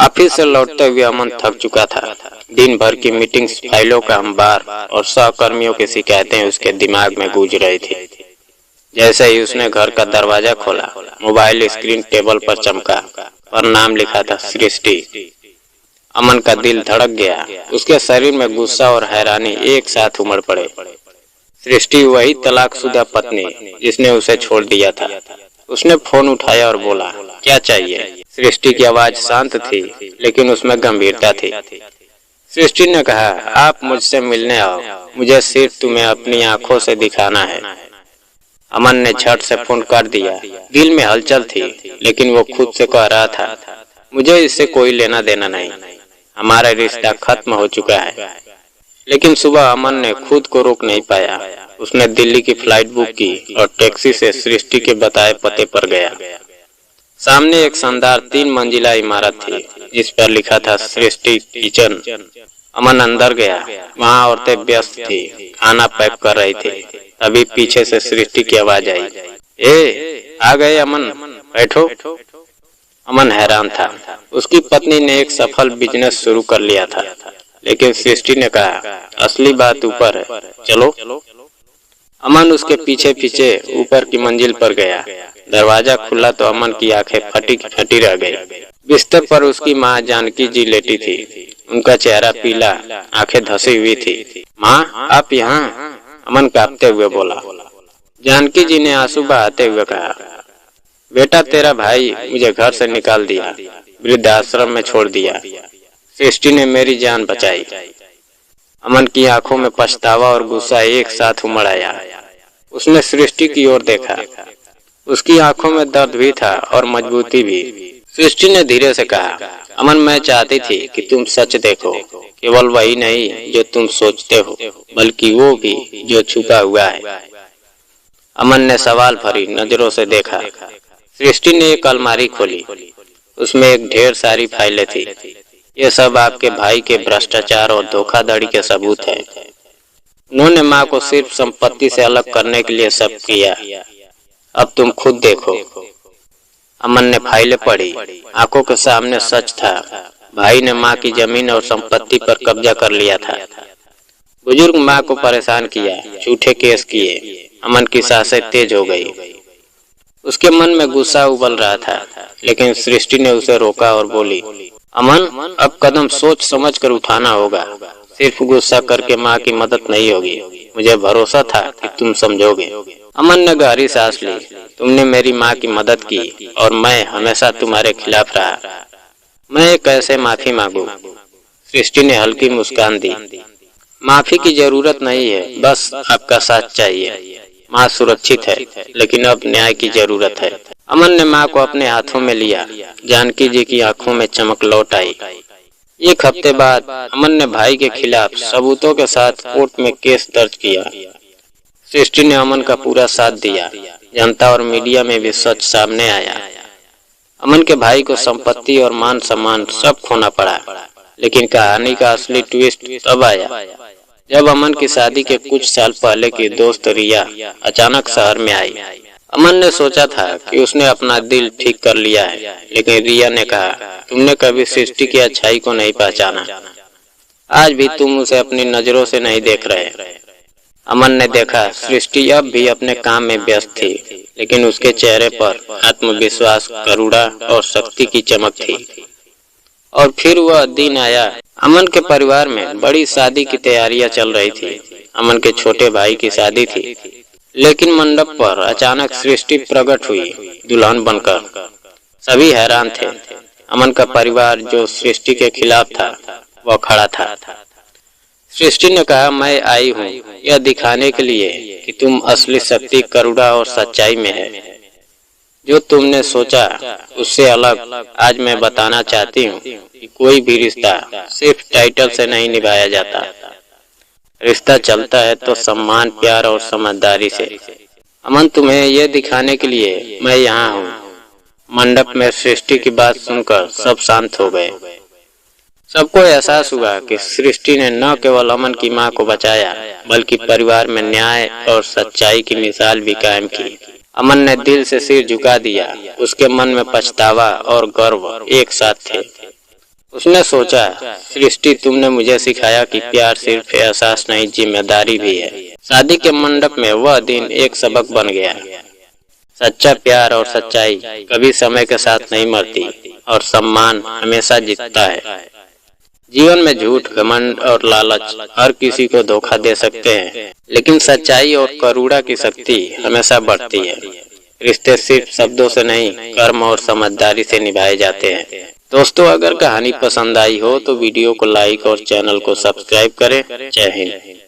Office से लौटते हुए अमन थक चुका था। दिन भर की मीटिंग्स, फाइलों का अंबार और सहकर्मियों की शिकायतें उसके दिमाग में गूंज रही थी। जैसे ही उसने घर का दरवाजा खोला, मोबाइल स्क्रीन टेबल पर चमका और नाम लिखा था सृष्टि। अमन का दिल धड़क गया। उसके शरीर में गुस्सा और हैरानी एक साथ उमड़ पड़े। सृष्टि वही तलाकशुदा पत्नी जिसने उसे छोड़ दिया था। उसने फोन उठाया और बोला, क्या चाहिए? सृष्टि की आवाज शांत थी, लेकिन उसमें गंभीरता थी। सृष्टि ने कहा, आप मुझसे मिलने आओ, मुझे सिर्फ तुम्हें अपनी आंखों से दिखाना है। अमन ने झट से फोन काट दिया। दिल में हलचल थी, लेकिन वो खुद से कह रहा था, मुझे इससे कोई लेना देना नहीं, हमारा रिश्ता खत्म हो चुका है। लेकिन सुबह अमन ने खुद को रोक नहीं पाया। उसने दिल्ली की फ्लाइट बुक की और टैक्सी से सृष्टि के बताए पते पर गया। सामने एक शानदार 3 मंजिला इमारत थी, जिस पर लिखा था सृष्टि किचन। अमन अंदर गया। वहाँ औरतें व्यस्त थी, खाना पैक कर रही थी। तभी पीछे से सृष्टि की आवाज आई, ए, आ गए अमन, बैठो। अमन हैरान था। उसकी पत्नी ने एक सफल बिजनेस शुरू कर लिया था, लेकिन सृष्टि ने कहा, असली बात ऊपर है, चलो। अमन उसके पीछे पीछे ऊपर की मंजिल पर गया। दरवाजा खुला तो अमन की आंखें फटी की फटी रह गई। बिस्तर पर उसकी माँ जानकी जी लेटी थी। उनका चेहरा पीला, आंखें धसी हुई थी। माँ, आप यहाँ? अमन कांपते हुए बोला। जानकी जी ने आंसू बहाते हुए कहा, बेटा, तेरा भाई मुझे घर से निकाल दिया, वृद्धाश्रम में छोड़ दिया। सृष्टि ने मेरी जान बचाई। अमन की आंखों में पछतावा और गुस्सा एक साथ उमड़ आया। उसने सृष्टि की ओर देखा। उसकी आंखों में दर्द भी था और मजबूती भी। सृष्टि ने धीरे से कहा, अमन, मैं चाहती थी कि तुम सच देखो, केवल वही नहीं जो तुम सोचते हो, बल्कि वो भी जो छुपा हुआ है। अमन ने सवाल भरी नजरों से देखा। सृष्टि ने एक अलमारी खोली। उसमें एक ढेर सारी फाइलें थी। ये सब आपके भाई के भ्रष्टाचार और धोखाधड़ी के सबूत है। उन्होंने माँ को सिर्फ संपत्ति से अलग करने के लिए सब किया। अब तुम खुद देखो। अमन ने फाइलें पढ़ी। आंखों के सामने सच था। भाई ने माँ की जमीन और संपत्ति पर कब्जा कर लिया था। बुजुर्ग माँ को परेशान किया, झूठे केस किए। अमन की सांसें तेज हो गई। उसके मन में गुस्सा उबल रहा था, लेकिन सृष्टि ने उसे रोका और बोली, अमन, अब कदम सोच समझ कर उठाना होगा। सिर्फ गुस्सा करके माँ की मदद नहीं होगी। मुझे भरोसा था कि तुम समझोगे। अमन ने गहरी सांस ली। तुमने मेरी माँ की मदद की और मैं हमेशा तुम्हारे खिलाफ रहा। मैं कैसे माफी मांगू? सृष्टि ने हल्की मुस्कान दी। माफी की जरूरत नहीं है, बस आपका साथ चाहिए। माँ सुरक्षित है, लेकिन अब न्याय की जरूरत है। अमन ने माँ को अपने हाथों में लिया। जानकी जी की आंखों में चमक लौट आई। 1 हफ्ते बाद अमन ने भाई के खिलाफ सबूतों के साथ कोर्ट में केस दर्ज किया। सृष्टि ने अमन का पूरा साथ दिया। जनता और मीडिया में भी सच सामने आया। अमन के भाई को संपत्ति और मान सम्मान सब खोना पड़ा, लेकिन कहानी का असली ट्विस्ट तब आया जब अमन की शादी के कुछ साल पहले की दोस्त रिया अचानक शहर में आई। अमन ने सोचा था कि उसने अपना दिल ठीक कर लिया है, लेकिन रिया ने कहा, तुमने कभी सृष्टि की अच्छाई को नहीं पहचाना। आज भी तुम उसे अपनी नजरों से नहीं देख रहे। अमन ने देखा सृष्टि अब भी अपने काम में व्यस्त थी, लेकिन उसके चेहरे पर आत्मविश्वास, करुणा और शक्ति की चमक थी। और फिर वह दिन आया। अमन के परिवार में बड़ी शादी की तैयारियां चल रही थी। अमन के छोटे भाई की शादी थी, लेकिन मंडप पर अचानक सृष्टि प्रकट हुई, दुल्हन बनकर। सभी हैरान थे। अमन का परिवार जो सृष्टि के खिलाफ था, वह खड़ा था। सृष्टि ने कहा, मैं आई हूँ यह दिखाने के लिए कि तुम असली शक्ति, करुणा और सच्चाई में है। जो तुमने सोचा उससे अलग आज मैं बताना चाहती हूँ कि कोई भी रिश्ता सिर्फ टाइटल से नहीं निभाया जाता। रिश्ता चलता है तो सम्मान, प्यार और समझदारी से। अमन, तुम्हें यह दिखाने के लिए मैं यहाँ हूँ। मंडप में सृष्टि की बात सुनकर सब शांत हो गए। सबको एहसास हुआ कि सृष्टि ने न केवल अमन की मां को बचाया, बल्कि परिवार में न्याय और सच्चाई की मिसाल भी कायम की। अमन ने दिल से सिर झुका दिया। उसके मन में पछतावा और गर्व एक साथ थे। उसने सोचा, सृष्टि, तुमने मुझे सिखाया कि प्यार सिर्फ एहसास नहीं, जिम्मेदारी भी है। शादी के मंडप में वह दिन एक सबक बन गया। सच्चा प्यार और सच्चाई कभी समय के साथ नहीं मरती और सम्मान हमेशा जीतता है। जीवन में झूठ, घमंड और लालच हर किसी को धोखा दे सकते हैं, लेकिन सच्चाई और करुणा की शक्ति हमेशा बढ़ती है। रिश्ते सिर्फ शब्दों से नहीं, कर्म और समझदारी से निभाए जाते हैं। दोस्तों, अगर कहानी पसंद आई हो तो वीडियो को लाइक और चैनल को सब्सक्राइब करें। जय हिंद।